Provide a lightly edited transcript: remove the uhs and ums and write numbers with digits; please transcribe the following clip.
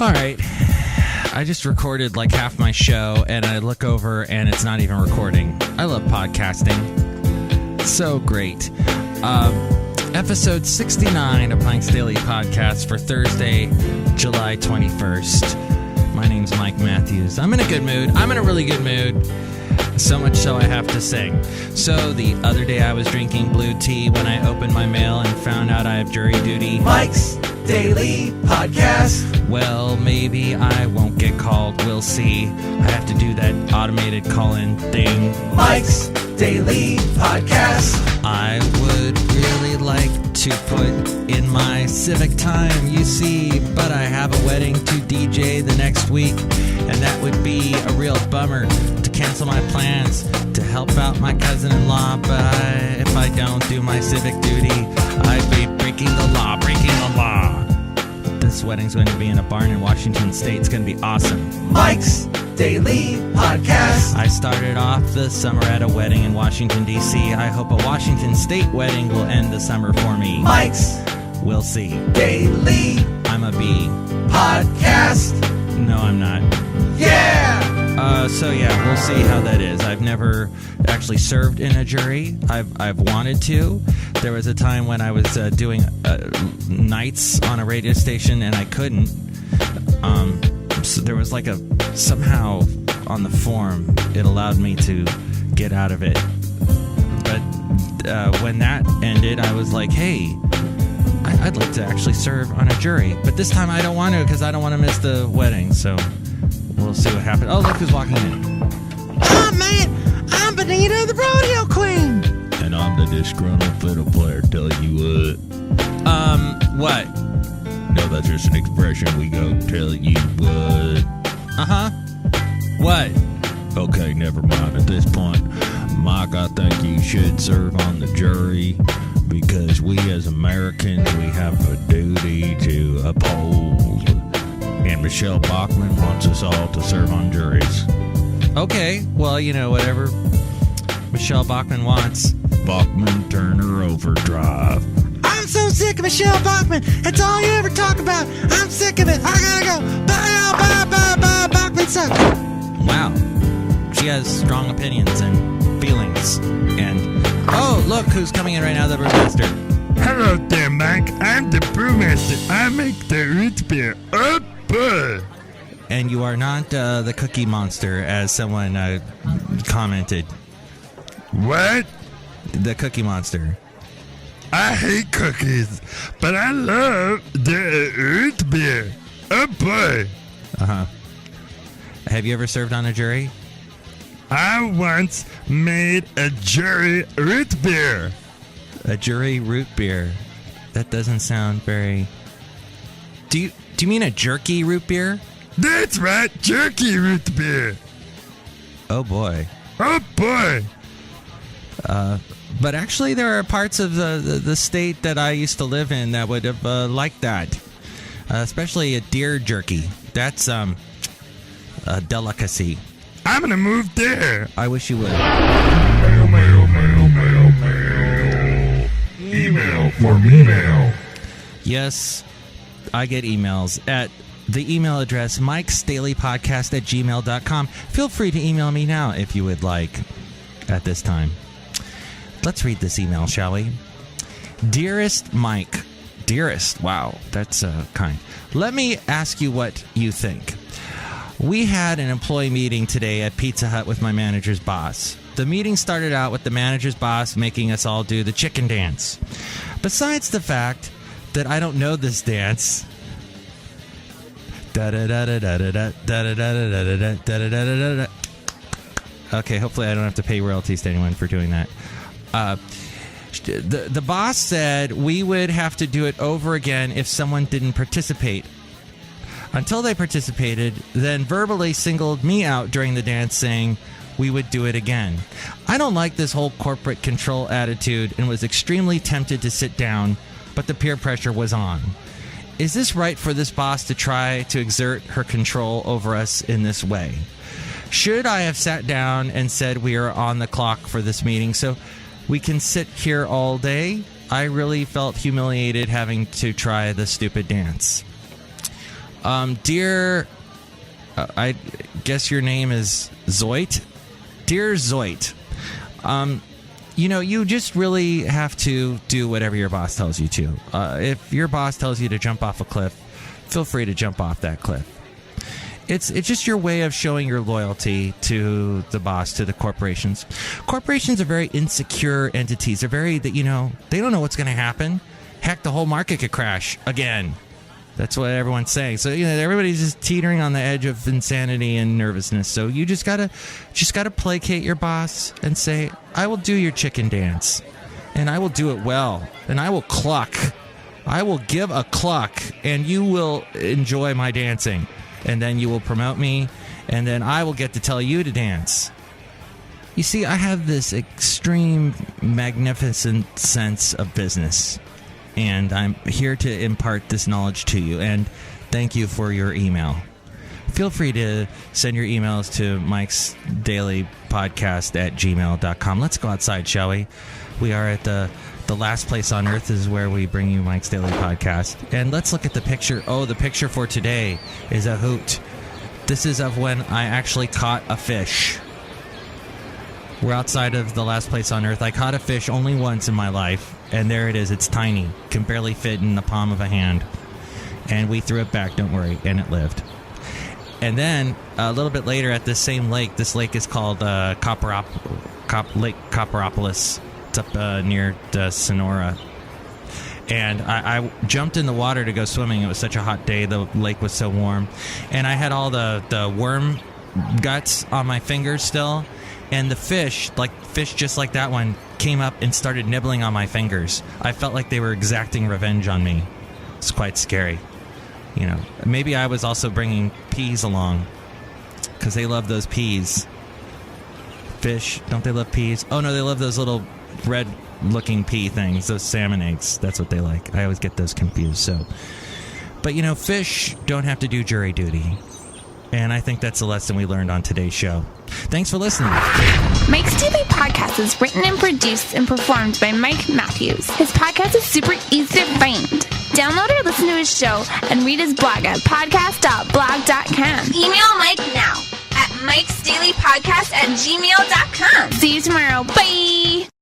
All right. I just recorded like half my show, and I look over, and it's not even recording. I love podcasting. So great. Episode 69 of Mike's Daily Podcast for Thursday, July 21st. My name's Mike Matthews. I'm in a good mood. I'm in a really good mood. So much so I have to sing. So the other day I was drinking blue tea when I opened my mail and found out I have jury duty. Mike's Daily Podcast. Well, maybe I won't get called. We'll see. I have to do that automated call-in thing. Mike's Daily Podcast. I would really like to put in my civic time, you see, but I have a wedding to DJ the next week, and that would be a real bummer to cancel my plans to help out my cousin-in-law, but if I don't do my civic duty, I'd be breaking the law. This wedding's going to be in a barn in Washington State. It's going to be awesome. Mike's Daily Podcast. I started off the summer at a wedding in Washington, D.C. I hope a Washington State wedding will end the summer for me. Mike's We'll see. Daily I'm a bee. Podcast. No, I'm not. Yeah! So yeah, we'll see how that is. I've never actually served in a jury. I've wanted to. There was a time when I was doing nights on a radio station and I couldn't. So there was like somehow on the form it allowed me to get out of it. But when that ended, I was like, hey, I'd like to actually serve on a jury. But this time I don't want to because I don't want to miss the wedding. So we'll see what happens. Oh, look who's walking in. Oh, man, I'm Bonita, the rodeo queen. And I'm the disgruntled fiddle player, tell you what. What? No, that's just an expression we go, tell you what. Uh-huh. What? Okay, never mind. At this point, Mike, I think you should serve on the jury because we as Americans, we have a duty to uphold. And Michelle Bachmann wants us all to serve on juries. Okay, well, whatever Michelle Bachmann wants. Bachmann Turner Overdrive. I'm so sick of Michelle Bachmann. It's all you ever talk about. I'm sick of it. I gotta go. Bye. Bachmann sucks. Wow. She has strong opinions and feelings. And, oh, look who's coming in right now, the brewmaster. Hello there, Mike. I'm the brewmaster. I make the root beer. Oh, boy. And you are not the cookie monster, as someone commented. What? The cookie monster. I hate cookies, but I love the root beer. Oh, boy. Uh-huh. Have you ever served on a jury? I once made a jury root beer. A jury root beer. That doesn't sound very... Do you mean a jerky root beer? That's right, jerky root beer. Oh, boy. Oh, boy. But actually, there are parts of the state that I used to live in that would have liked that. Especially a deer jerky. That's a delicacy. I'm going to move there. I wish you would. Mail. Email for me mail. Yes, I get emails at the email address mikesdailypodcast@gmail.com. Feel free to email me now if you would like at this time. Let's read this email, shall we? Dearest Mike. Dearest, wow, that's kind. Let me ask you what you think. We had an employee meeting today at Pizza Hut with my manager's boss. The meeting started out with the manager's boss making us all do the chicken dance. Besides the fact that I don't know this dance... Okay, hopefully I don't have to pay royalties to anyone for doing that. The boss said we would have to do it over again if someone didn't participate. Until they participated, then verbally singled me out during the dance, saying we would do it again. I don't like this whole corporate control attitude and was extremely tempted to sit down, but the peer pressure was on. Is this right for this boss to try to exert her control over us in this way? Should I have sat down and said we are on the clock for this meeting so we can sit here all day? I really felt humiliated having to try the stupid dance. Dear, I guess your name is Zoit? Dear Zoit, you just really have to do whatever your boss tells you to. If your boss tells you to jump off a cliff, feel free to jump off that cliff. It's just your way of showing your loyalty to the boss, to the corporations. Corporations are very insecure entities. They're they don't know what's going to happen. Heck, the whole market could crash again. That's what everyone's saying. So, everybody's just teetering on the edge of insanity and nervousness. So you just gotta placate your boss and say, I will do your chicken dance. And I will do it well. And I will cluck. I will give a cluck. And you will enjoy my dancing. And then you will promote me. And then I will get to tell you to dance. You see, I have this extreme, magnificent sense of business. And I'm here to impart this knowledge to you. And thank you for your email. Feel free to send your emails to Mike's Daily Podcast at gmail.com. Let's go outside, shall we? We are at the last place on earth is where we bring you Mike's Daily Podcast. And let's look at the picture. Oh, the picture for today is a hoot. This is of when I actually caught a fish. We're outside of the last place on earth. I caught a fish only once in my life. And there it is. It's tiny. Can barely fit in the palm of a hand. And we threw it back, don't worry. And it lived. And then, a little bit later at this same lake, this lake is called Lake Copperopolis. It's up near Sonora. And I jumped in the water to go swimming. It was such a hot day. The lake was so warm. And I had all the worm guts on my fingers still. And the fish just like that one, came up and started nibbling on my fingers. I felt like they were exacting revenge on me. It's quite scary. Maybe I was also bringing peas along because they love those peas. Fish, don't they love peas? Oh, no, they love those little red-looking pea things, those salmon eggs. That's what they like. I always get those confused. But, fish don't have to do jury duty. And I think that's a lesson we learned on today's show. Thanks for listening. Mike's Daily Podcast is written and produced and performed by Mike Matthews. His podcast is super easy to find. Download or listen to his show and read his blog at podcast.blog.com. Email Mike now at mikesdailypodcast@gmail.com. See you tomorrow. Bye!